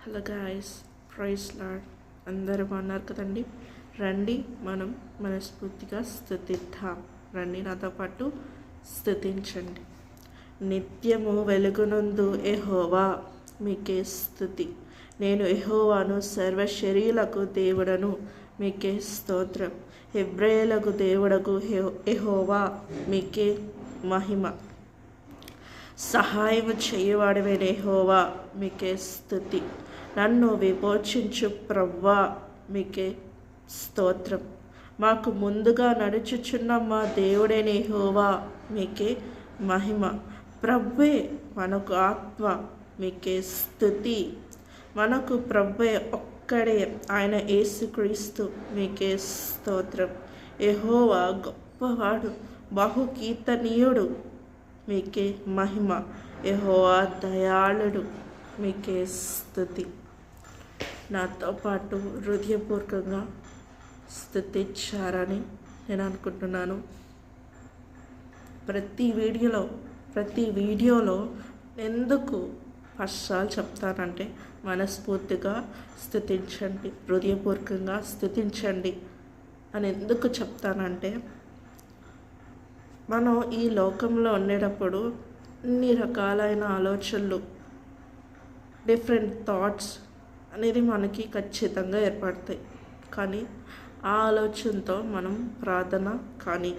Hello guys, praise lord. అందరూ బాగున్నారు కదండి. రండి మనం మనస్ఫూర్తిగా స్తుతిద్దాం. రండి నాతో పాటు స్తుతించండి. నిత్యము వెలుగునందు యెహోవా మీకే స్తుతి. నేను యెహోవాను, సర్వశరీరులకు దేవుడను, మీకే స్తోత్రం. హెబ్రేయులకు దేవుడకు యెహోవా మీకే మహిమ. సహాయము చేయువాడవైన యెహోవా మీకే స్తుతి. నన్ను విమోచించు ప్రవ్వా మీకే స్తోత్రం. మాకు ముందుగా నడుచుచున్న మా దేవుడైన యెహోవా మీకే మహిమ. ప్రభువే మనకు ఆత్మ, మీకే స్తుతి. మనకు ప్రభువే ఒక్కడే, ఆయన యేసుక్రీస్తు, మీకే స్తోత్రం. యెహోవా గొప్పవాడు, బహుకీర్తనీయుడు, మీకే మహిమ. యెహోవా దయాళుడు, మీకే స్తుతి. నాతో పాటు హృదయపూర్వకంగా స్తుతించారని నేను అనుకుంటున్నాను. ప్రతి వీడియోలో ఎందుకు ఫస్ట్సార్లు చెప్తానంటే, మనస్ఫూర్తిగా స్తుతించండి, హృదయపూర్వకంగా స్తుతించండి అని ఎందుకు చెప్తానంటే, మనం ఈ లోకంలో ఉండేటప్పుడు అన్ని రకాలైన ఆలోచనలు, డిఫరెంట్ థాట్స్ అనేది మనకి ఖచ్చితంగా ఏర్పడతాయి. కానీ ఆ ఆలోచనతో మనం ప్రార్థన కానీ,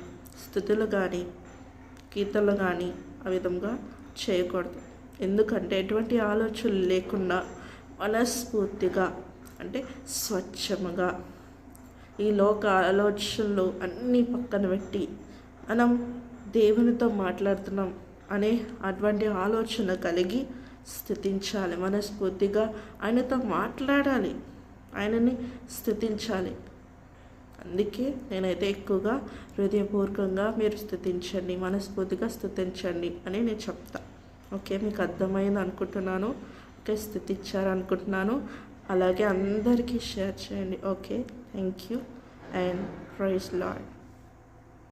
స్తుతులు కానీ, కీర్తనలు కానీ ఆ విధంగా చేయకూడదు. ఎందుకంటే ఎటువంటి ఆలోచనలు లేకుండా మనస్ఫూర్తిగా, అంటే స్వచ్ఛముగా, ఈ లోక ఆలోచనలు అన్నీ పక్కన పెట్టి మనం దేవునితో మాట్లాడుతున్నాం అనే అటువంటి ఆలోచన కలిగి స్తుతించాలి. మనస్ఫూర్తిగా ఆయనతో మాట్లాడాలి, ఆయనని స్తుతించాలి. అందుకే నేనైతే ఎక్కువగా హృదయపూర్వకంగా మీరు స్తుతించండి, మనస్ఫూర్తిగా స్తుతించండి అని నేను చెప్తా. ఓకే, మీకు అర్థమైంది అనుకుంటున్నాను. ఓకే, స్తుతించారనుకుంటున్నాను. అలాగే అందరికీ షేర్ చేయండి. Okay, thank you and praise lord.